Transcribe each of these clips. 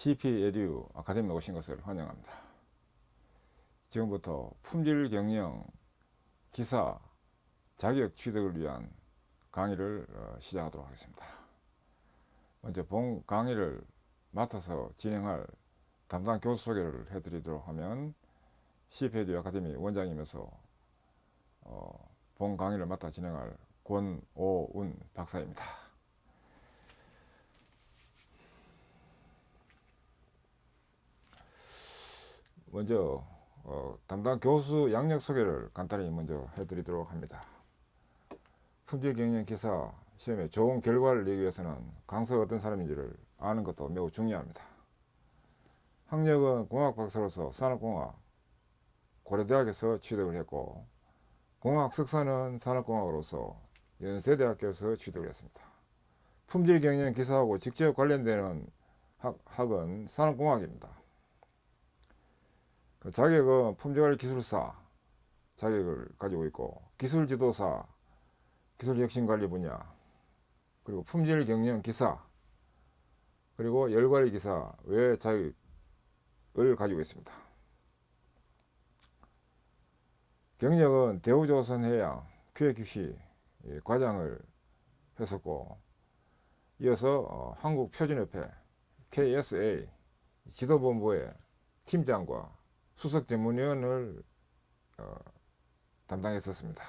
CP 에듀 아카데미에 오신 것을 환영합니다. 지금부터 품질 경영 기사 자격 취득을 위한 강의를 시작하도록 하겠습니다. 먼저 본 강의를 맡아서 진행할 담당 교수 소개를 해드리도록 하면 CP 에듀 아카데미 원장이면서 본 강의를 맡아 진행할 권오운 박사입니다. 먼저 담당 교수 양력 소개를 간단히 먼저 해드리도록 합니다. 품질 경영 기사 시험에 좋은 결과를 내기 위해서는 강사가 어떤 사람인지를 아는 것도 매우 중요합니다. 학력은 공학 박사로서 산업공학 고려대학에서 취득을 했고, 공학 석사는 산업공학으로서 연세대학교에서 취득을 했습니다. 품질 경영 기사하고 직접 관련되는 학은 산업공학입니다. 자격은 품질관리 기술사 자격을 가지고 있고, 기술지도사, 기술혁신관리 분야, 그리고 품질 경영 기사, 그리고 열관리 기사 외 자격을 가지고 있습니다. 경력은 대우조선해양 QAQC 과장을 했었고, 이어서 한국표준협회 KSA 지도본부의 팀장과 수석 전문위원을 담당했었습니다.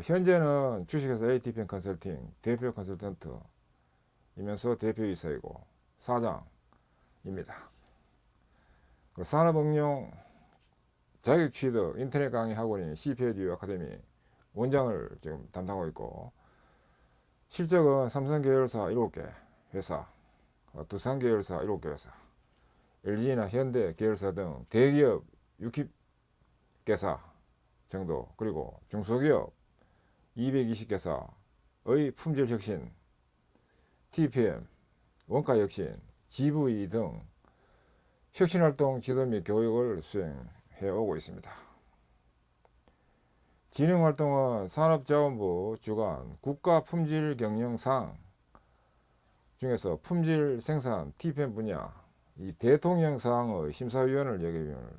현재는 주식회사 ATPM 컨설팅 대표 컨설턴트이면서 대표이사이고 사장입니다. 산업응용 자격취득 인터넷 강의 학원인 CP 에듀 아카데미 원장을 지금 담당하고 있고, 실적은 삼성 계열사 7개 회사, 두산 계열사 7개 회사, LG나 현대 계열사 등 대기업 60개사 정도, 그리고 중소기업 220개사의 품질 혁신, TPM, 원가 혁신, GV 등 혁신활동 지도 및 교육을 수행해 오고 있습니다. 진흥활동은 산업자원부 주관 국가품질경영상 중에서 품질 생산 TPM 분야 이 대통령상의 심사위원을 역임을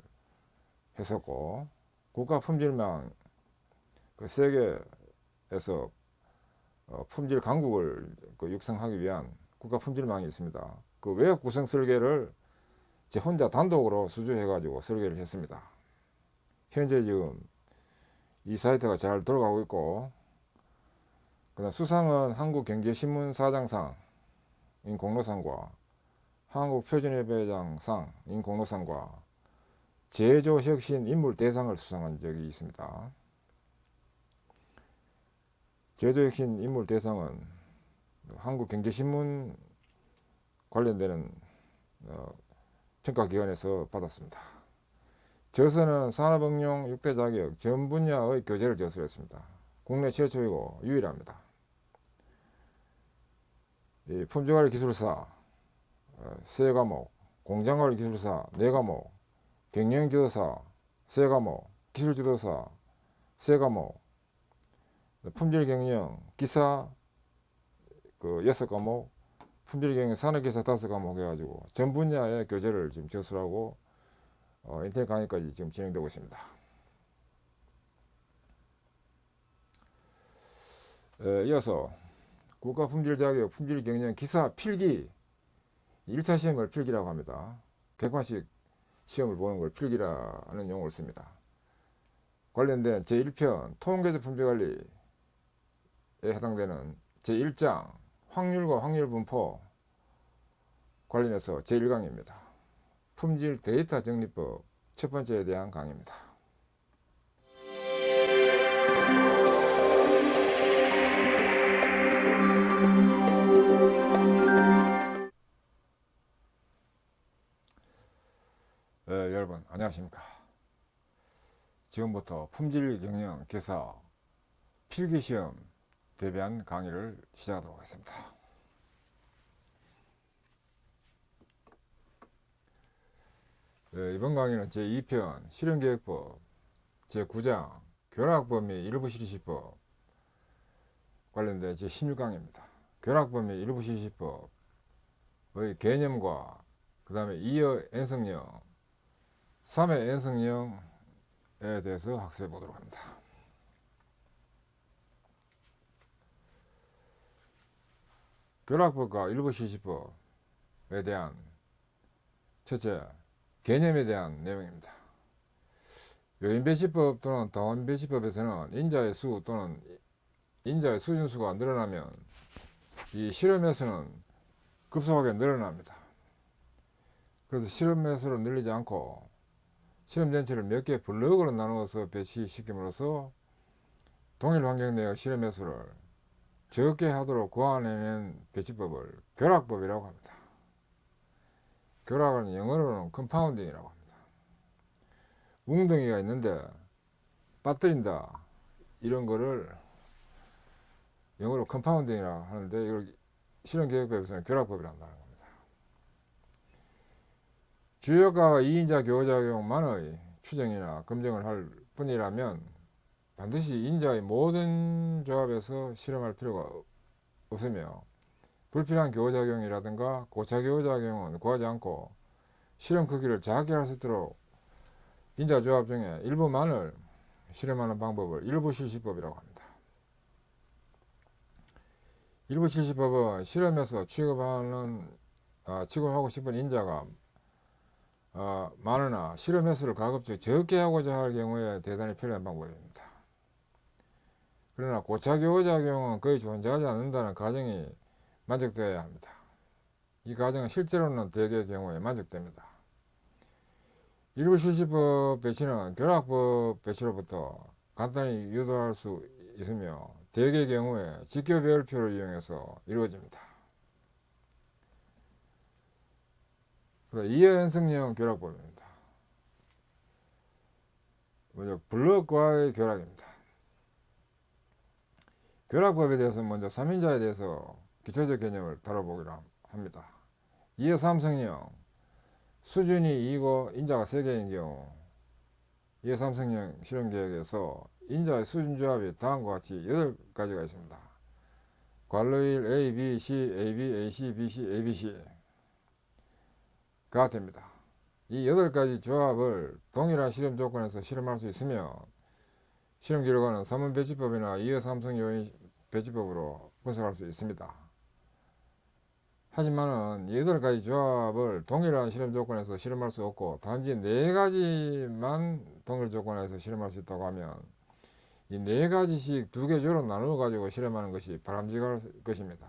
했었고, 국가품질망 세계에서 품질 강국을 육성하기 위한 국가품질망이 있습니다. 그 외역 구성 설계를 제 혼자 단독으로 수주해 가지고 설계를 했습니다. 현재 지금 이 사이트가 잘 돌아가고 있고, 그다음 수상은 한국경제신문 사장상인 공로상과 한국표준협회장상인 공로상과 제조혁신 인물대상을 수상한 적이 있습니다. 제조혁신 인물대상은 한국경제신문 관련되는 평가기관에서 받았습니다. 저서는 산업응용 6대 자격 전 분야의 교재를 저술했습니다. 국내 최초이고 유일합니다. 품질관리 기술사 3과목, 공장관리 기술사 4과목, 경영지도사 3과목, 기술지도사 3과목, 품질경영 기사 6과목, 품질경영 산업기사 5과목 해가지고 전 분야의 교재를 지금 저술하고 인터넷 강의까지 지금 진행되고 있습니다. 이어서 국가품질자격 품질경영 기사 필기 1차 시험을 필기라고 합니다. 객관식 시험을 보는 걸 필기라는 용어를 씁니다. 관련된 제1편 통계적 품질관리에 해당되는 제1장 확률과 확률분포 관련해서 제1강입니다. 품질 데이터 정리법 첫 번째에 대한 강의입니다. 여러분 안녕하십니까. 지금부터 품질 경영 기사 필기시험 대비한 강의를 시작하도록 하겠습니다. 이번 강의는 제2편 실현계획법 제9장 교락법 및 일부 실시법 관련된 제16강입니다. 교락법 및 일부 실시법의 개념과 그 다음에 2의 N성형, 3의 N성형에 대해서 학습해 보도록 합니다. 교락법과 일부 실시법에 대한 첫째, 개념에 대한 내용입니다. 요인배치법 또는 다원배치법에서는 인자의 수 또는 인자의 수준수가 늘어나면 이 실험에서는 급속하게 늘어납니다. 그래서 실험에서는 늘리지 않고 실험 전체를 몇 개 블록으로 나누어서 배치시킴으로써 동일 환경 내의 실험 횟수를 적게 하도록 고안해낸 배치법을 교락법이라고 합니다. 교락은 영어로는 컴파운딩이라고 합니다. 웅덩이가 있는데 빠뜨린다, 이런 거를 영어로 컴파운딩이라고 하는데, 이걸 실험계획법에서는 교락법이라고 말하는 겁니다. 주요가와 2인자 교호작용만의 추정이나 검증을 할 뿐이라면 반드시 인자의 모든 조합에서 실험할 필요가 없으며, 불필요한 교호작용이라든가 고차 교호작용은 구하지 않고 실험 크기를 작게 할 수 있도록 인자 조합 중에 일부만을 실험하는 방법을 일부 실시법이라고 합니다. 일부 실시법은 실험에서 취급하고 싶은 인자가 많으나 실험 횟수를 가급적 적게 하고자 할 경우에 대단히 필요한 방법입니다. 그러나 고차 교호작용은 거의 존재하지 않는다는 가정이 만족되어야 합니다. 이 가정은 실제로는 대개의 경우에 만족됩니다. 일부 실시법 배치는 교락법 배치로부터 간단히 유도할 수 있으며 대개의 경우에 직교별표를 이용해서 이루어집니다. 2의 N성형 교락법입니다. 먼저 블록과의 교락입니다. 교락법에 대해서 먼저 3인자에 대해서 기초적 개념을 다뤄보기로 합니다. 2의 3성형, 수준이 2고 인자가 3개인 경우 2의 3성형 실험계획에서 인자의 수준조합이 다음과 같이 8가지가 있습니다. 관로일 A, B, C, A, B, A, C, B, C, A, B, C가 됩니다. 이 8가지 조합을 동일한 실험 조건에서 실험할 수 있으며 실험 결과는 3원 배치법이나 2의 3성 요인 배치법으로 분석할 수 있습니다. 하지만은 8가지 조합을 동일한 실험 조건에서 실험할 수 없고 단지 4가지만 동일 조건에서 실험할 수 있다고 하면 이 4가지씩 2개 조로 나누어 가지고 실험하는 것이 바람직할 것입니다.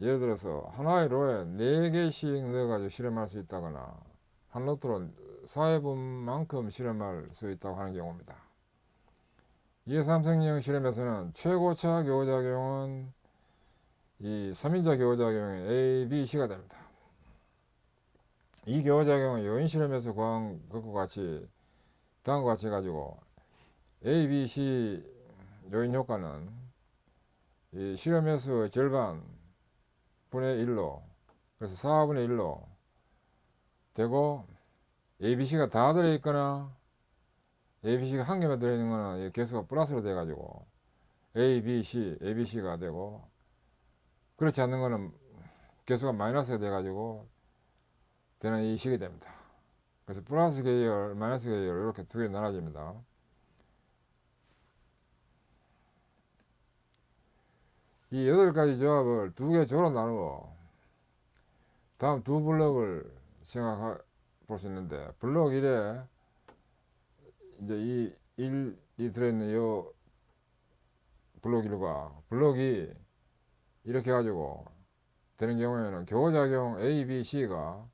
예를 들어서 하나의 로에 4개씩 넣어 가지고 실험할 수 있다거나 한 로트로 4회분만큼 실험할 수 있다고 하는 경우입니다. 2의 3성형 실험에서는 최고차 교호작용은 이 3인자 교호작용의 A, B, C가 됩니다. 이 교호작용은 요인 실험에서 구한 것과 같이 다음과 같이 해가지고 A, B, C 요인 효과는 이 실험 횟수의 절반 분의 1로, 그래서 4분의 1로 되고, A, B, C가 다 들어있거나 A, B, C가 한 개만 들어있는 거는 개수가 플러스로 돼가지고 A, B, C, A, B, C가 되고, 그렇지 않는 거는 개수가 마이너스가 돼가지고 되는 이 식이 됩니다. 그래서 플러스 계열, 마이너스 계열 이렇게 2개 나눠집니다. 이 8가지 조합을 2개 조로 나누어 다음 2블록을 생각해 볼 수 있는데, 블록 1에 이제 이 1이 들어있는 이 블록 1과 블록 2 이렇게 가지고 되는 경우에는 교호작용 A, B, C가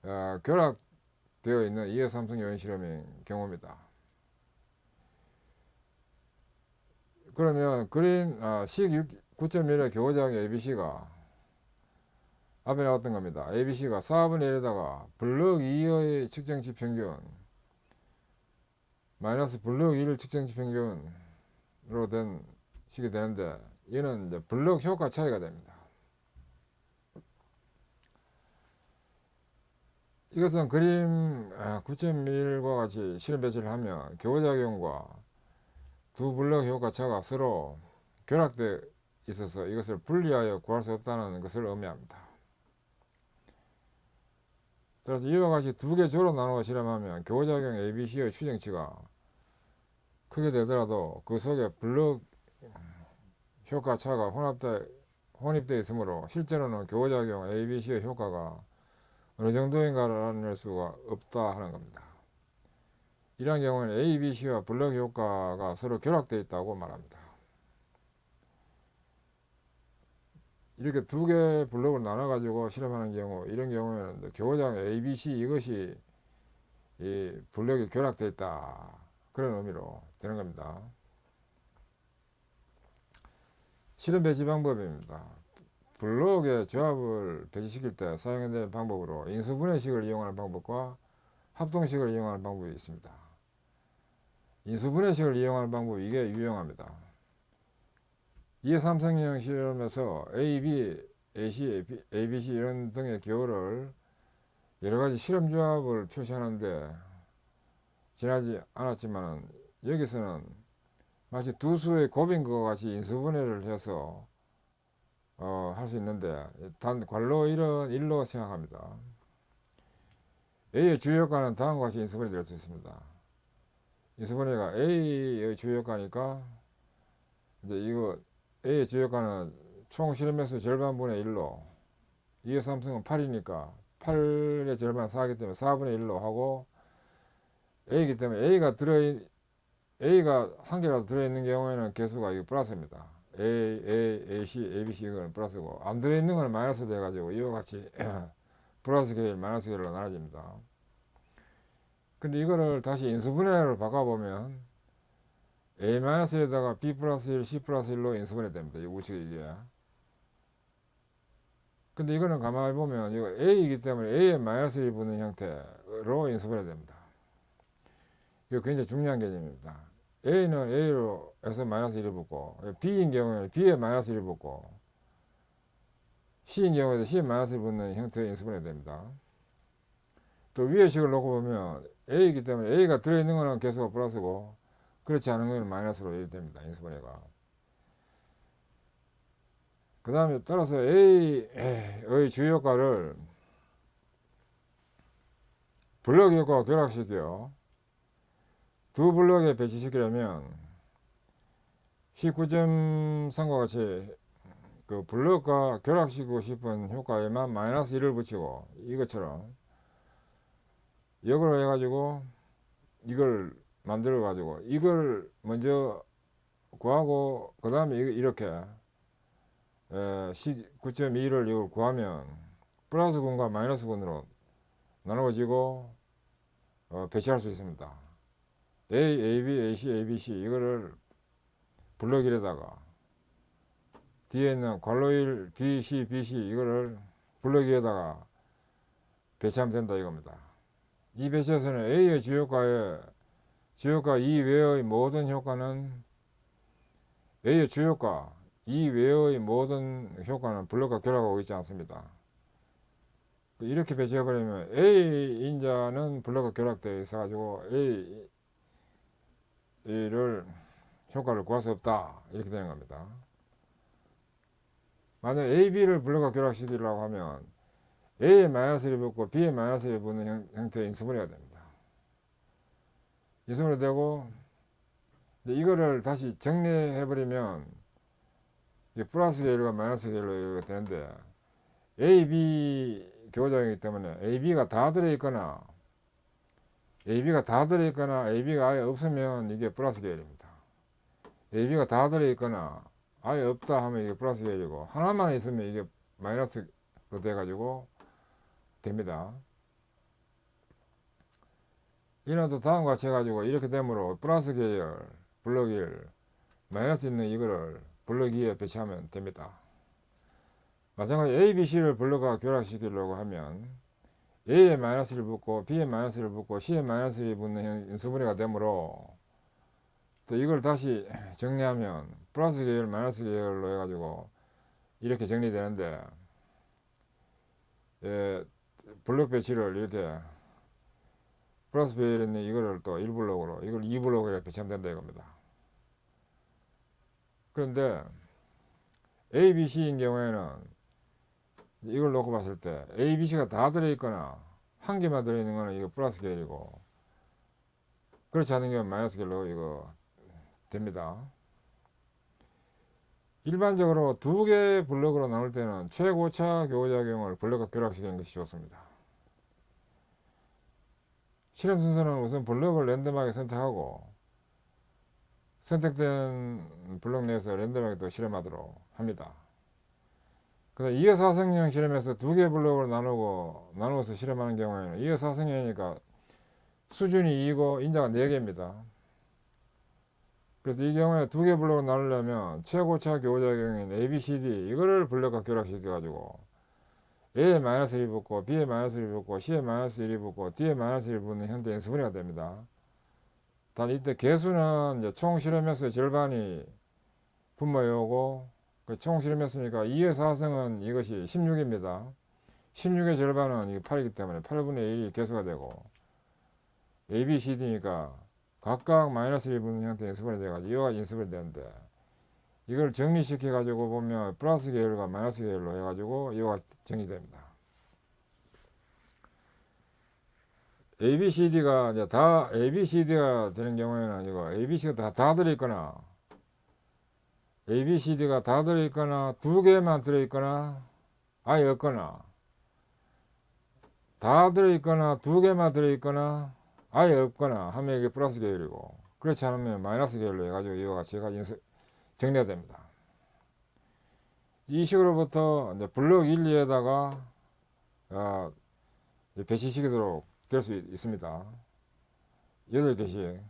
결합되어 있는 2의 3성 요인 실험인 경우입니다. 그러면 그린 식 9.1의 교호작용 ABC가 앞에 나왔던 겁니다. ABC가 4분의 1에다가 블록 2의 측정치 평균 마이너스 블록 1 측정치 평균으로 된 식이 되는데, 이는 이제 블록 효과 차이가 됩니다. 이것은 그림 9.1과 같이 실험 배치를 하면 교호작용과 2블록 효과 차가 서로 결합되어 있어서 이것을 분리하여 구할 수 없다는 것을 의미합니다. 따라서 이와 같이 두 개 조로 나누어 실험하면 교호작용 ABC의 추정치가 크게 되더라도 그 속에 블록 효과 차가 혼입되어 있으므로 실제로는 교호작용 ABC의 효과가 어느 정도인가를 알아낼 수가 없다 하는 겁니다. 이러한 경우는 A, B, C와 블록 효과가 서로 결합되어 있다고 말합니다. 이렇게 두 개 블록을 나눠 가지고 실험하는 경우, 이런 경우에는 교호작용 A, B, C 이것이 이 블록이 결합되어 있다 그런 의미로 되는 겁니다. 실험 배치 방법입니다. 블록의 조합을 배치시킬 때 사용되는 방법으로 인수분해식을 이용하는 방법과 합동식을 이용하는 방법이 있습니다. 인수분해식을 이용하는 방법이 이게 유용합니다. 이해 삼성형 실험에서 A, B, AC, A, B, C 이런 등의 기호를 여러가지 실험 조합을 표시하는데 지나지 않았지만 여기서는 마치 두 수의 곱인 것과 같이 인수분해를 해서 할 수 있는데 단 관로 1은 1로 생각합니다. A의 주요효과는 다음과 같이 인수분해 될 수 있습니다. 인수분해가 A의 주요효과니까 이제 이거 A의 주요효과는 총 실험횟수 절반분의 1로 2의 삼성은 8이니까 8의 절반 4이기 때문에 4분의 1로 하고 A이기 때문에 A가 한 개라도 들어있는 경우에는 개수가 이거 플러스입니다. A, C, A, B, C 이거는 플러스고 안 들어있는 건 마이너스 돼가지고 이와 같이 플러스 계열, 마이너스 계열로 나눠집니다. 근데 이거를 다시 인수분해로 바꿔보면 A-1에다가 B 플러스 1, C 플러스 1로 인수분해 됩니다. 이 우측에 이게. 근데 이거는 가만히 보면 이거 A이기 때문에 A에 마이너스 1 붙는 형태로 인수분해 됩니다. 이거 굉장히 중요한 개념입니다. A는 A로 해서 마이너스 1을 붙고 B인 경우에는 B에 마이너스 1을 붙고 C인 경우에도 C에 마이너스 1을 붙는 형태의 인수분해 됩니다. 또 위의 식을 놓고 보면 A이기 때문에 A가 들어있는 거는 개수가 플러스고 그렇지 않은 거는 마이너스로 이렇게 됩니다. 인수분해가. 그 다음에 따라서 A의 주요효과를 블록 효과와 결합시켜 두 블록에 배치시키려면 19.3과 같이 그 블록과 결합시키고 싶은 효과에만 마이너스 1을 붙이고 이것처럼 역으로 해가지고 이걸 만들어 가지고 이걸 먼저 구하고 그 다음에 이렇게 9.2를 이걸 구하면 플러스 군과 마이너스 군으로 나누어지고 배치할 수 있습니다. A, AB, AC, ABC 이거를 블록 1에다가 뒤에 있는 괄호 1, BC, BC 이거를 블록 2에다가 배치하면 된다 이겁니다. 이 배치에서는 A의 주효과 이외의 모든 효과는 A의 주효과 이외의 모든 효과는 블록과 결합하고 있지 않습니다. 이렇게 배치해버리면 A 인자는 블록과 결합되어 있어가지고 A를 효과를 구할 수 없다 이렇게 되는 겁니다. 만약 A, B를 블록과 결합시키려고 하면 A에 마이너스를 붙고 B에 마이너스를 붙는 형태의 인수분해가 됩니다. 인수분해 되고 이거를 다시 정리해버리면 플러스 계열과 마이너스 계열로 되는데 A, B 교호작용이기 때문에 A, B가 다 들어있거나 AB가 아예 없으면 이게 플러스 계열입니다. AB가 다 들어있거나 아예 없다 하면 이게 플러스 계열이고 하나만 있으면 이게 마이너스로 돼가지고 됩니다. 이놈도 다음과 같이 해가지고 이렇게 되므로 플러스 계열, 블록 1, 마이너스 있는 이거를 블록 2에 배치하면 됩니다. 마찬가지 A, B, C를 블록과 결합시키려고 하면 A에 마이너스를 붙고 B에 마이너스를 붙고 C에 마이너스를 붙는 인수분해가 되므로 또 이걸 다시 정리하면 플러스 계열, 마이너스 계열로 해가지고 이렇게 정리되는데 블록 배치를 이렇게 플러스 배열에 있는 이거를 또 1블록으로 이걸 2블록으로 이렇게 배치하면 된다 이겁니다. 그런데 A, B, C인 경우에는 이걸 놓고 봤을 때 A, B, C가 다 들어있거나 한 개만 들어있는 거는 이거 플러스 계열이고, 그렇지 않은 경우는 마이너스 계열로 이거 됩니다. 일반적으로 두 개 블럭으로 나눌 때는 최고차 교호작용을 블럭과 결합시키는 것이 좋습니다. 실험 순서는 우선 블럭을 랜덤하게 선택하고 선택된 블럭 내에서 랜덤하게 또 실험하도록 합니다. 그다음 이어사성형 실험에서 두 개 블럭을 나누어서 실험하는 경우에는 이어사성형이니까 수준이 2고 인자가 4개입니다. 그래서 이 경우에 두 개 블럭을 나누려면 최고차 교호작용인 ABCD 이거를 블럭과 결합시켜 가지고 A에 마이너스 1이 붙고 B에 마이너스 1이 붙고 C에 마이너스 1이 붙고 D에 마이너스 1이 붙는 현대 인수분해가 됩니다. 단 이때 개수는 이제 총 실험횟수의 절반이 분모에 오고 총 실험했으니까 2의 4승은 이것이 16입니다. 16의 절반은 이게 8이기 때문에 8분의 1이 개수가 되고 A, B, C, D니까 각각 마이너스 1 붙는 형태의 인수분해 돼가지고 이와 같이 인수분해 되는데 이걸 정리시켜 가지고 보면 플러스 계열과 마이너스 계열로 해가지고 이와 같이 정리됩니다. A, B, C, D가 이제 다 A, B, C, D가 되는 경우에는 이거 A, B, C가 다 들어있거나 A, B, C, D가 다 들어있거나 두 개만 들어있거나 아예 없거나 다 들어있거나 두 개만 들어있거나 아예 없거나 하면 이게 플러스 계열이고 그렇지 않으면 마이너스 계열로 해가지고 이와 같이 정리가 됩니다. 이 식으로부터 이제 블록 1, 2에다가 배치시키도록 될 수 있습니다. 8개씩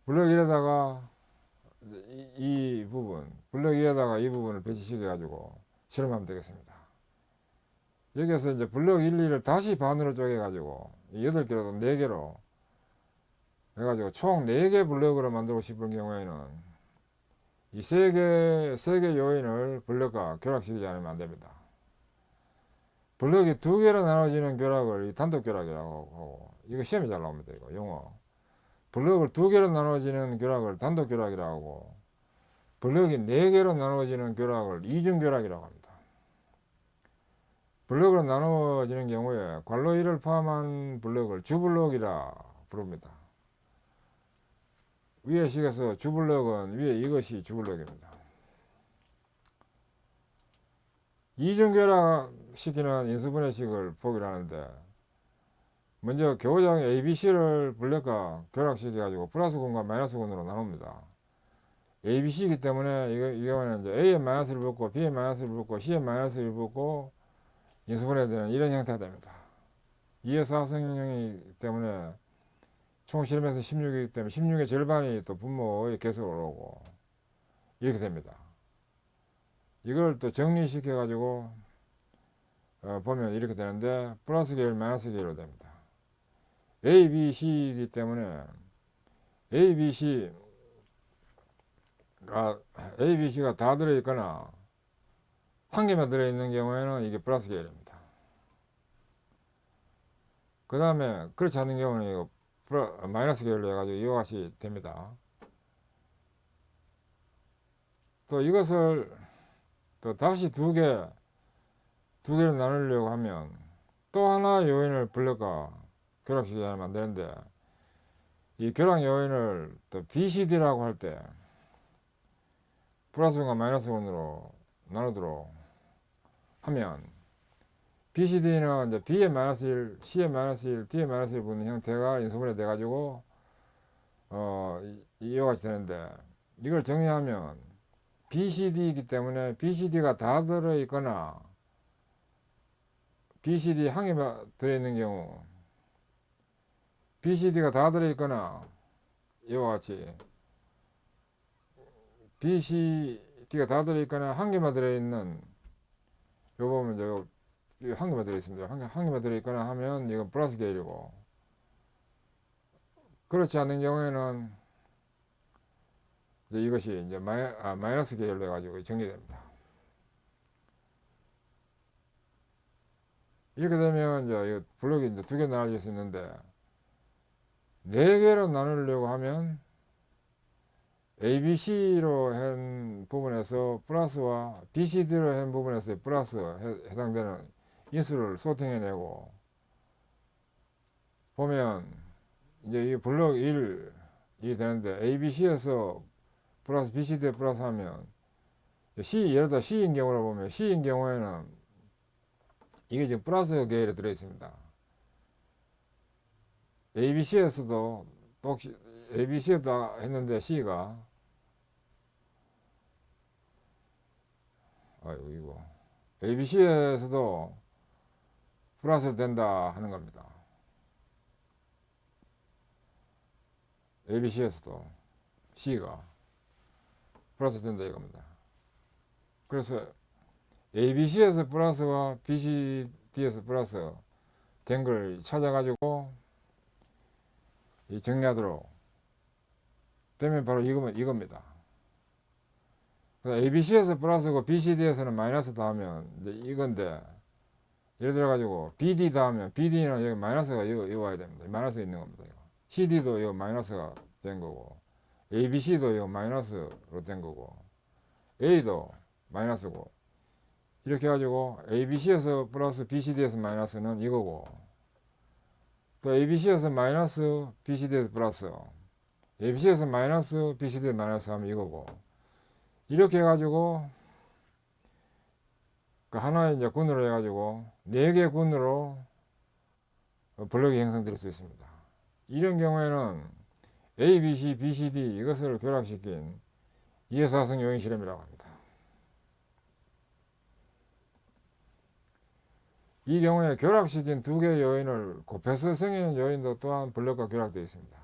블록 1에다가 이 부분 블록 2에다가 이 부분을 배치시켜 가지고 실험하면 되겠습니다. 여기에서 이제 블록 1, 2를 다시 반으로 쪼개 가지고 8개로 4개로 해가지고 총 4개 블록으로 만들고 싶은 경우에는 이 3개 요인을 블럭과 결합시키지 않으면 안 됩니다. 블럭이 2개로 나눠지는 결합을 단독 결합이라고 하고 이거 시험에 잘 나옵니다. 이거 용어 블럭을 2개로 나눠지는 결합을 단독 결합이라고 하고 블럭이 4개로 나눠지는 결합을 이중 결합이라고 합니다. 블럭으로 나눠지는 경우에 괄호 1을 포함한 블럭을 주블럭이라 부릅니다. 위에 식에서 주블럭은 위에 이것이 주블럭입니다. 이중결합시키는 인수분해식을 보기로 하는데 먼저 교호작용 ABC를 블럭과 결합시켜 가지고 플러스 군과 마이너스 군으로 나눕니다. ABC이기 때문에 이 경우는 이제 A에 마이너스를 붙고 B에 마이너스를 붙고 C에 마이너스를 붙고 인수분해되는 이런 형태가 됩니다. 2의 4성형이기 때문에 총 실험에서 16이기 때문에 16의 절반이 또 분모의 개수로 오고 이렇게 됩니다. 이걸 또 정리시켜 가지고 보면 이렇게 되는데 플러스 계열 마이너스 계열로 됩니다. A, B, C이기 때문에 A, B, C가 다 들어있거나 한 개만 들어있는 경우에는 이게 플러스 계열입니다. 그 다음에 그렇지 않은 경우는 이거 마이너스 계열로 해가지고 이와 같이 됩니다. 또 이것을 또 다시 두 개로 나누려고 하면 또 하나 요인을 블럭과 결합시키지 않으면 안 되는데 이 결합 요인을 또 BCD라고 할 때 플러스과 마이너스군으로 나누도록 하면 BCD는 이제 B에 마이너스 1, C에 마이너스 1, D에 마이너스 1 붙는 형태가 인수분해 돼가지고 이와 같이 되는데 이걸 정리하면 BCD이기 때문에 BCD가 다 들어있거나 BCD 한 개만 들어있는 경우 BCD가 다 들어있거나 이와 같이 BCD가 다 들어있거나 한 개만 들어있는 요 보면 요 한 개만 들어있습니다. 한 개만 들어있거나 하면 이건 플러스 계열이고 그렇지 않은 경우에는 이제 이것이 이제 마이너스 계열로 해가지고 정리됩니다. 이렇게 되면 이제 블록이 이제 두 개 나눠질 수 있는데 4개로 나누려고 하면 ABC로 한 부분에서 플러스와 BCD로 한 부분에서 플러스 해당되는 인수를 소팅해내고 보면 이제 이 블록 1이 되는데 ABC에서 플러스 BCD 플러스 하면 예를 들어 C인 경우로 보면 C인 경우에는 이게 지금 플러스 계열에 들어있습니다. ABC에서도 혹시 ABC에다 했는데 C가 이거 ABC에서도 플러스 된다 하는 겁니다. ABC에서도 C가 플러스 된다 이겁니다. 그래서 ABC에서 플러스와 BCD에서 플러스 된 걸 찾아가지고 정리하도록 되면 바로 이겁니다. ABC에서 플러스고 BCD에서는 마이너스다 하면 이제 이건데, 예를 들어 가지고 BD다 하면 BD는 여기 마이너스가 여기 와야 됩니다. 마이너스 있는 겁니다. CD도 여기 마이너스가 된 거고, ABC도 여기 마이너스로 된 거고, A도 마이너스고, 이렇게 해가지고 ABC에서 플러스 BCD에서 마이너스는 이거고, 또 ABC에서 마이너스 BCD에서 플러스, ABC에서 마이너스 BCD에서 마이너스 하면 이거고, 이렇게 해가지고 그 하나의 이제 군으로 해가지고 4개 군으로 블록이 형성될 수 있습니다. 이런 경우에는 A, B, C, B, C, D 이것을 결합시킨 이해사성 요인 실험이라고 합니다. 이 경우에 결합시킨 2개의 요인을 곱해서 생기는 요인도 또한 블록과 결합되어 있습니다.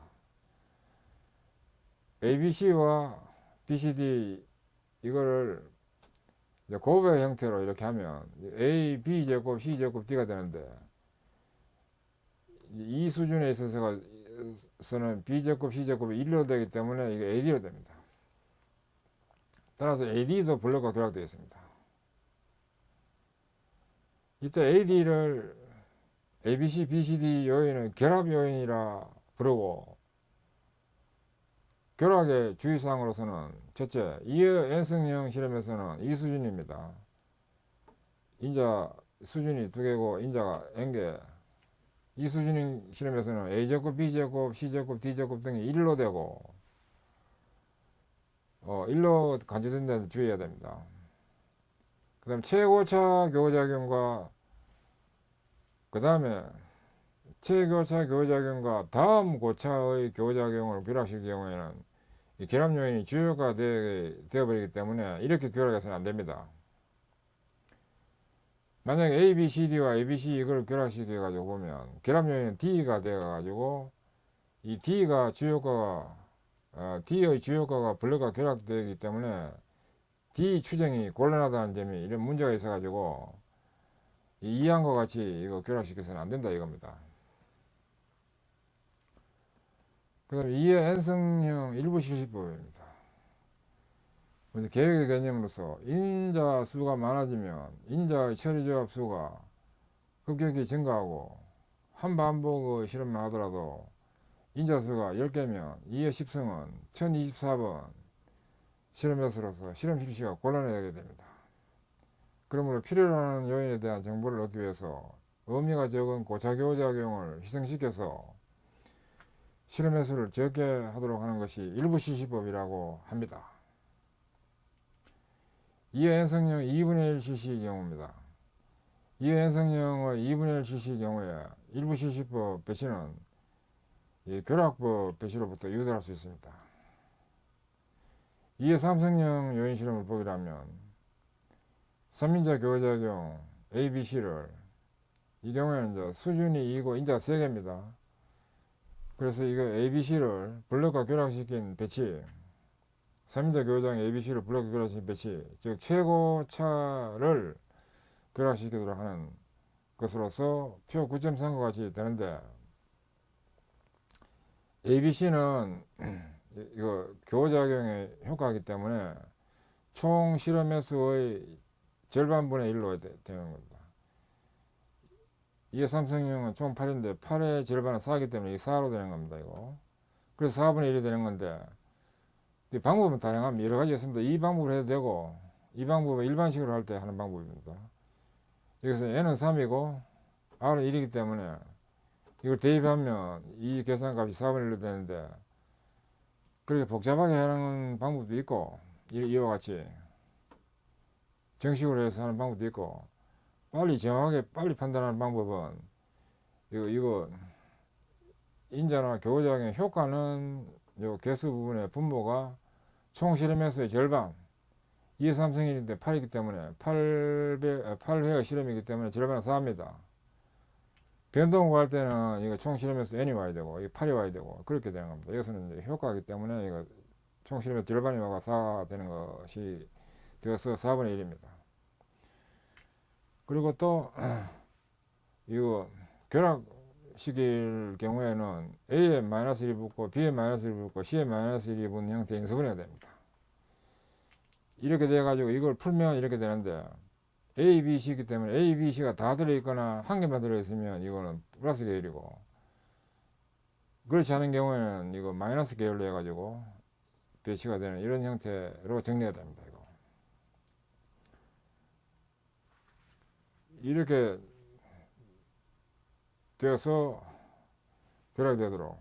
ABC와 BCD 이거를 곱의 형태로 이렇게 하면 A, B 제곱, C 제곱, D가 되는데, 이 수준에 있어서는 B 제곱, C 제곱이 1로 되기 때문에 이게 AD로 됩니다. 따라서 AD도 블록과 결합되어 있습니다. 이때 AD를 ABC, BCD 요인은 결합 요인이라 부르고, 결합의 주의사항으로서는 첫째, 이어 N승형 실험에서는 이 수준입니다. 인자 수준이 2개고 인자가 N개. 이 수준 실험에서는 A제곱, B제곱, C제곱, D제곱 등이 1로 되고 1로 간주된 데는 주의해야 됩니다. 그 다음 최고차 교작용과 그 다음에 최고차 교작용과 다음 고차의 교작용을 결합시킬 경우에는 이 결합 요인이 주요가 되어버리기 때문에 이렇게 결합해서는 안 됩니다. 만약에 A, B, C, D와 A, B, C 이걸 결합시켜 가지고 보면 결합 요인은 D가 되어 가지고 이 D가 D의 주요가가 블록과 결합되기 때문에 D 추정이 곤란하다는 점이 이런 문제가 있어 가지고 이 이항과 같이 이거 결합시켜서는 안 된다 이겁니다. 그 다음에 이해 N승형 일부 실시법입니다. 먼저 계획의 개념으로서 인자 수가 많아지면 인자의 처리 조합 수가 급격히 증가하고 한 반복의 실험만 하더라도 인자 수가 10개면 이해 10승은 1024번 실험에서로서 실험 실시가 곤란하게 됩니다. 그러므로 필요로 하는 요인에 대한 정보를 얻기 위해서 의미가 적은 고차교작용을 희생시켜서 실험 횟수를 적게 하도록 하는 것이 일부 실시법이라고 합니다. 이해 N승형 2분의 1 실시의 경우입니다. 이해 N승형의 2분의 1 실시의 경우에 일부 실시법 배치는 결합법 배치로부터 유도할 수 있습니다. 이해 3승형 요인 실험을 보기라면 3인자 교작용 A, B, C를 이 경우에는 이제 수준이 2고 인자가 3개입니다. 그래서 이거 ABC를 블록과 결합시킨 배치, 3인자 교장 ABC를 블록과 결합시킨 배치, 즉 최고차를 결합시키도록 하는 것으로서 표 9.3과 같이 되는데, ABC는 이거 교작용의 효과이기 때문에 총 실험 횟수의 절반분의 1로 되는 겁니다. 이게 삼성형은 총 8인데 8의 절반은 4이기 때문에 이게 4로 되는 겁니다. 이거. 그래서 4분의 1이 되는 건데, 이 방법은 다양합니다. 여러 가지 있습니다. 이 방법을 해도 되고, 이 방법은 일반식으로 할 때 하는 방법입니다. 여기서 n은 3이고 r은 1이기 때문에 이걸 대입하면 이 계산값이 4분의 1로 되는데, 그렇게 복잡하게 하는 방법도 있고 이와 같이 정식으로 해서 하는 방법도 있고, 빨리 정확하게 빨리 판단하는 방법은 이거 인자나 교호작용 효과는 요 개수 부분의 분모가 총 실험횟수의 절반, 2의 3승1인데 8이기 때문에 8회의 실험이기 때문에 절반은 4입니다. 변동 구할 때는 이거 총 실험횟수 n이 와야 되고 이 8이 와야 되고 그렇게 되는 겁니다. 여기서는 이제 효과이기 때문에 이거 총 실험횟수 절반이 와가 4가 되는 것이 되어서 4분의 1입니다. 그리고 또 이거 결합식일 경우에는 A에 마이너스 1이 붙고 B에 마이너스 1이 붙고 C에 마이너스 1이 붙는 형태의 인수분해가 됩니다. 이렇게 돼가지고 이걸 풀면 이렇게 되는데, A, B, C이기 때문에 A, B, C가 다 들어있거나 한 개만 들어있으면 이거는 플러스 계열이고, 그렇지 않은 경우에는 이거 마이너스 계열로 해가지고 배치가 되는 이런 형태로 정리가 됩니다. 이렇게 되어서 결합이 되도록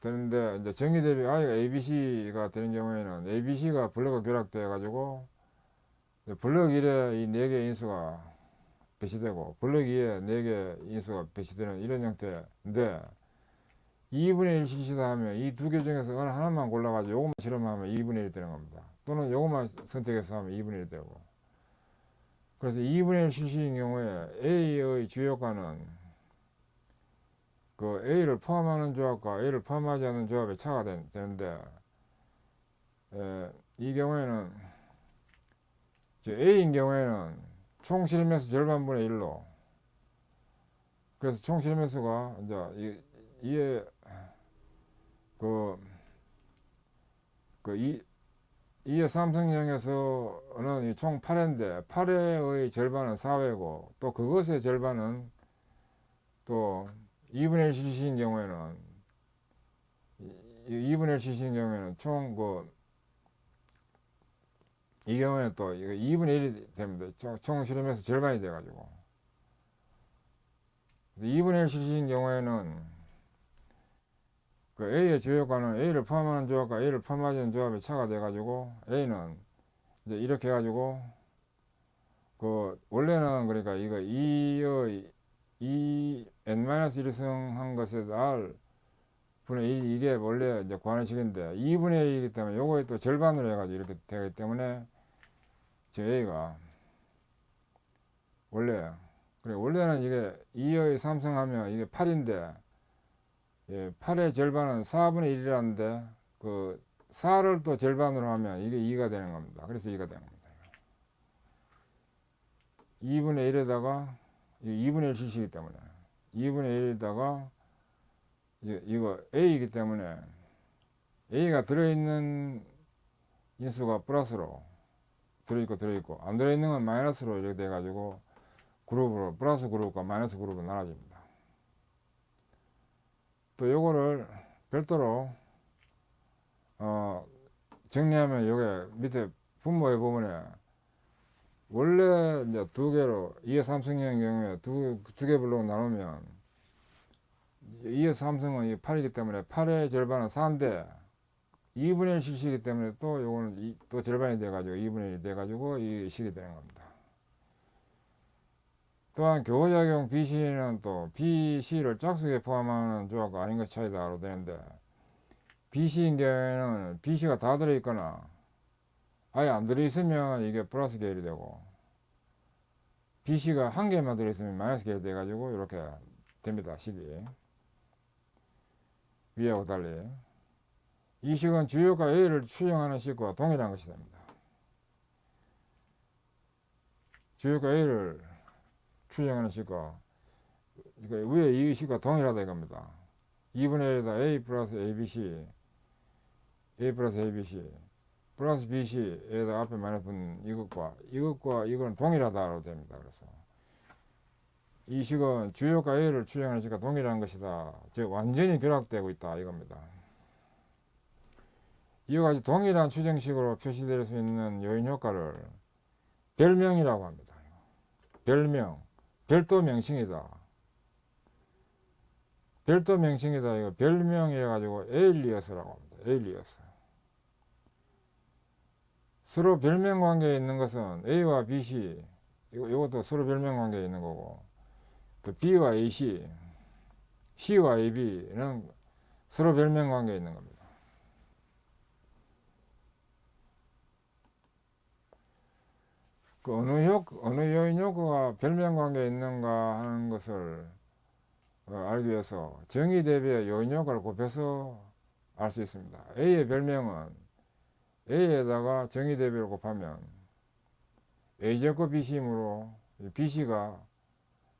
되는데, 이제 정의 대비 I가 ABC가 되는 경우에는 ABC가 블럭과 결합돼 가지고 블럭 1에 이 4개의 인수가 배치되고 블럭 2에 4개의 인수가 배치되는 이런 형태인데, 2분의 1 실시다 하면 이 두 개 중에서 어느 하나만 골라가지고 요것만 실험하면 2분의 1이 되는 겁니다. 또는 요것만 선택해서 하면 2분의 1이 되고. 그래서 2분의 1 실시인 경우에 A의 주요효과는 그 A를 포함하는 조합과 A를 포함하지 않는 조합의 차가 되는데, 이 경우에는 A인 경우에는 총 실험횟수 절반분의 1로, 그래서 총 실험횟수가 이제 이에 그 2의 삼성형에서는 총 8회인데 8회의 절반은 4회고, 또 그것의 절반은 또 2분의 1 실시인 경우에는 2분의 1 실시인 경우에는 총 이 경우에는 또 이거 2분의 1이 됩니다. 총 실험에서 절반이 돼가지고 2분의 1 실시인 경우에는 그 A의 주요효과는 A를 포함하는 조합과 A를 포함하지 않는 조합의 차가 돼가지고 A는 이제 이렇게 해가지고 그 원래는 그러니까 이거 2의 2n-1이 성한 것에 R 분의 1 이게 원래 이제 구하는 식인데 2분의 1이기 때문에 요거에 또 절반으로 해가지고 이렇게 되기 때문에 저 A가 원래 그래 원래는 이게 2의 삼성하면 이게 8인데 8의 절반은 4분의 1이라는데 그 4를 또 절반으로 하면 이게 2가 되는 겁니다. 그래서 2가 되는 겁니다. 2분의 1에다가 2분의 1 실시기 때문에 2분의 1에다가 이거 A이기 때문에 A가 들어있는 인수가 플러스로 들어있고 안 들어있는 건 마이너스로 이렇게 돼가지고 그룹으로 플러스 그룹과 마이너스 그룹으로 나눠집니다. 또 요거를 별도로 정리하면 요게 밑에 분모의 부분에 원래 이제 두 개로 2의 삼성형의 경우에 두 개 블록을 나누면 2의 삼성은 8이기 때문에 8의 절반은 4인데 2분의 1 실시이기 때문에 또 요거는 또 절반이 돼가지고 2분의 1이 돼가지고 이 식이 되는 겁니다. 또한 교호작용 BC는 또 BC를 짝수에 포함하는 조합과 아닌 것 차이다로 되는데, BC인 경우에는 BC가 다 들어있거나 아예 안 들어있으면 이게 플러스 계열이 되고, BC가 한 개만 들어있으면 마이너스 계열이 돼가지고 이렇게 됩니다. 식이 위하고 달리 이 식은 주요가 A를 추정하는 식과 동일한 것이 됩니다. 주요가 A를 추정하는 식과 위에 이 식과 동일하다 이겁니다. 2분의 1에다 A 플러스 ABC A 플러스 ABC 플러스 BC에다 앞에 마이너스 붙는 이것과 이건 동일하다로 됩니다. 그래서 이 식은 주요가 A를 추정하는 식과 동일한 것이다. 즉 완전히 결합되고 있다 이겁니다. 이와 같이 동일한 추정식으로 표시될 수 있는 요인 효과를 별명이라고 합니다. 별명, 별도 명칭이다. 별도 명칭이다. 이거 별명이래 가지고 에일리어스라고 합니다. 에일리어스. 서로 별명 관계에 있는 것은 A와 BC, 이것도 서로 별명 관계에 있는 거고, 또 B와 AC, C와 AB는 서로 별명 관계에 있는 겁니다. 그 어느 요인 효과가 별명 관계에 있는가 하는 것을 알기 위해서 정의 대비의 요인 효과를 곱해서 알 수 있습니다. A의 별명은 A에다가 정의 대비를 곱하면 A제곱 BC이므로 BC가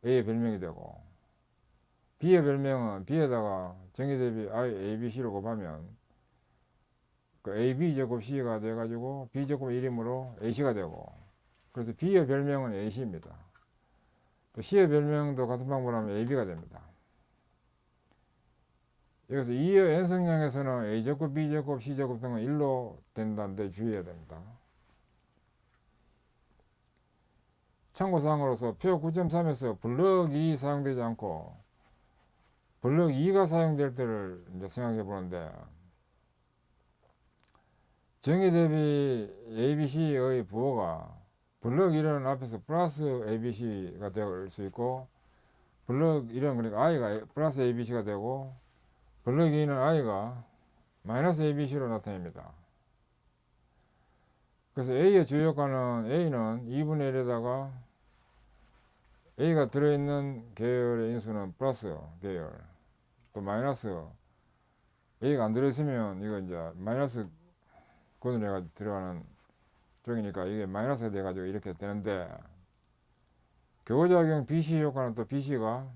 A의 별명이 되고, B의 별명은 B에다가 정의 대비 ABC를 곱하면 그 AB제곱 C가 돼가지고 B제곱 1이므로 AC가 되고, 그래서 B의 별명은 AC입니다. 또 C의 별명도 같은 방법으로 하면 AB가 됩니다. 여기서 이의 N성형에서는 A제곱, B제곱, C제곱 등은 1로 된다는데 주의해야 됩니다. 참고사항으로서 표 9.3에서 블럭 2 사용되지 않고 블럭 2가 사용될 때를 이제 생각해 보는데, 정의 대비 ABC의 부호가 블럭 1은 앞에서 플러스 ABC가 될 수 있고, 블럭 1은 그러니까 I가 플러스 ABC가 되고, 블럭 2는 I가 마이너스 ABC로 나타냅니다. 그래서 A의 주요효과는 A는 2분의 1에다가 A가 들어있는 계열의 인수는 플러스 계열, 또 마이너스 A가 안 들어있으면 이거 이제 마이너스 근을 해가지고 들어가는 쪽이니까 이게 마이너스가 돼가지고 이렇게 되는데, 교호작용 BC 효과는 또 BC가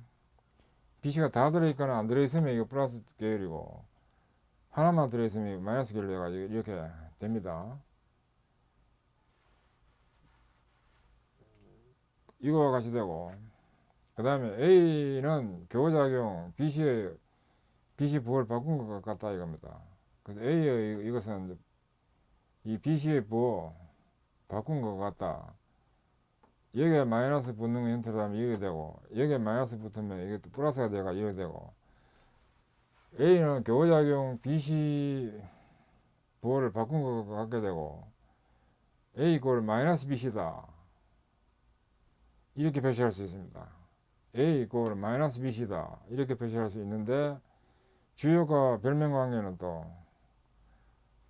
다 들어있거나 안 들어있으면 이거 플러스 계열이고, 하나만 들어있으면 마이너스 계열로 해가지고 이렇게 됩니다. 이거와 같이 되고, 그 다음에 A는 교호작용 BC 부호를 바꾼 것 같다 이겁니다. 그래서 A의 이것은 이 BC의 부호 바꾼 것 같다. 여기에 마이너스 붙는 형태라면 이렇게 되고, 여기에 마이너스 붙으면 이게 또 플러스가 돼가 이렇게 되고, A는 교호작용 BC 부호를 바꾼 것 같게 되고, A 이꼴 마이너스 BC다 이렇게 표시할 수 있습니다. A 이꼴 마이너스 BC다 이렇게 표시할 수 있는데, 주요가 별명 관계는 또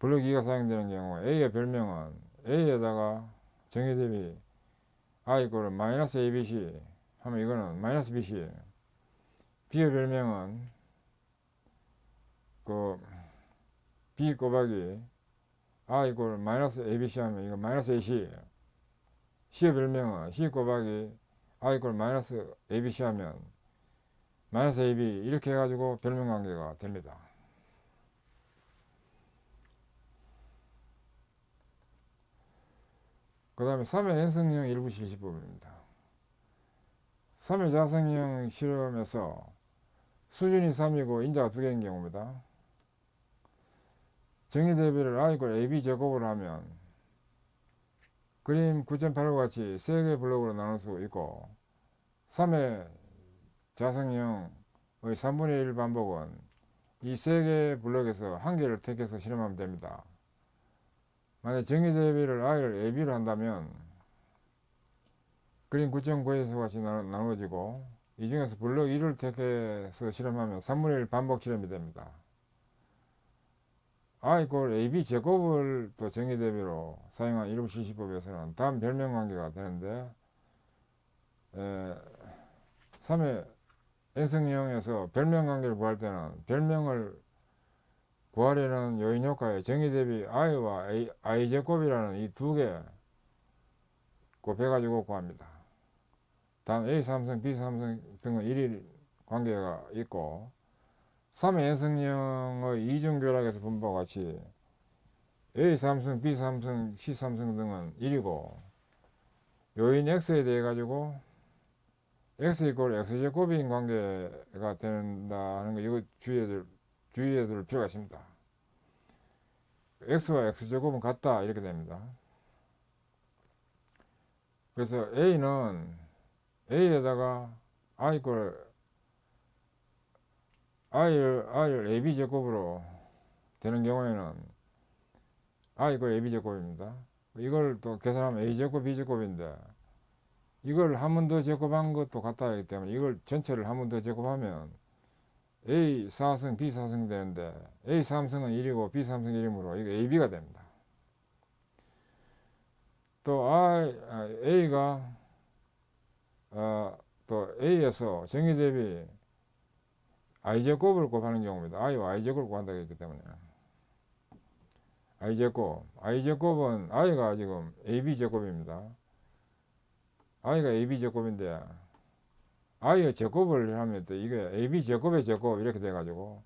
블럭 2가 사용되는 경우 A의 별명은 A에다가 정의 대비 I 이꼴 마이너스 ABC 하면 이거는 마이너스 BC, B의 별명은 그 B 곱하기 I 이꼴 마이너스 ABC 하면 이거 마이너스 AC, C의 별명은 C 곱하기 I 이꼴 마이너스 ABC 하면 마이너스 AB, 이렇게 해가지고 별명 관계가 됩니다. 그 다음에 3회 N성형 일부 실시법입니다. 3회 자성형 실험에서 수준이 3이고 인자가 2개인 경우입니다. 정의 대비를 I 이꼴 AB 제곱으로 하면 그림 9.8과 같이 3개 블록으로 나눌 수 있고, 3회 자성형의 3분의 1 반복은 이 3개 블록에서 한 개를 택해서 실험하면 됩니다. 만약 정의 대비를 I를 AB로 한다면 그림 9.9에서 같이 나누어지고, 이 중에서 블록 1을 택해서 실험하면 3분의 1 반복 실험이 됩니다. I 이꼴 AB 제곱을 또 정의 대비로 사용한 일부 실시법에서는 다음 별명 관계가 되는데, 3회 N성형에서 별명 관계를 구할 때는 별명을 구하려는 요인 효과에 정의 대비 I와 I 제곱이라는 이 두 개 곱해가지고 구합니다. 단 A 삼성, B 삼성 등은 1일 관계가 있고, 3회 N성형의 이중교락에서 본 바와 같이 A 삼성, B 삼성, C 삼성 등은 1이고, 요인 X에 대해 가지고 X 이꼴 X제곱인 관계가 된다는 거, 이거 주의해 둘 필요가 있습니다. X와 X제곱은 같다 이렇게 됩니다. 그래서 A는 A에다가 I를 AB 제곱으로 되는 경우에는 I 이걸 AB 제곱입니다. 이걸 또 계산하면 A 제곱 B 제곱인데 이걸 한 번 더 제곱한 것도 같다 하기 때문에 이걸 전체를 한 번 더 제곱하면 A 4승 B 4승 되는데 A 3승은 1이고 B 3승 1이므로 이거 AB가 됩니다. 또 A가 또 A에서 정의 대비 I제곱을 곱하는 경우입니다. I와 I제곱을 곱한다고 했기 때문에 I제곱은 I가 지금 AB 제곱입니다. I가 AB 제곱인데 I의 제곱을 하면 또 이게 AB 제곱의 제곱 이렇게 돼가지고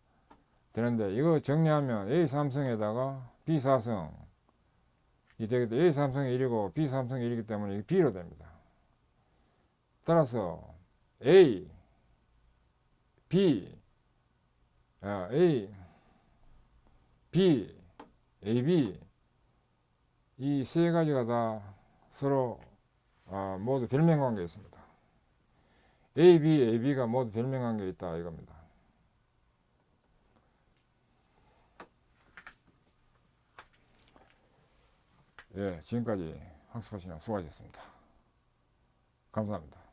되는데 이거 정리하면 A 3승에다가 B 4승 이 되겠다. A 3승이 1이고 B 3승이 1이기 때문에 이게 B로 됩니다. 따라서 A, B, A, B, AB 이 세 가지가 다 서로 모두 별명관계에 있습니다. AB, AB가 모두 별명관계에 있다 이겁니다. 예, 지금까지 학습하시느라 수고하셨습니다. 감사합니다.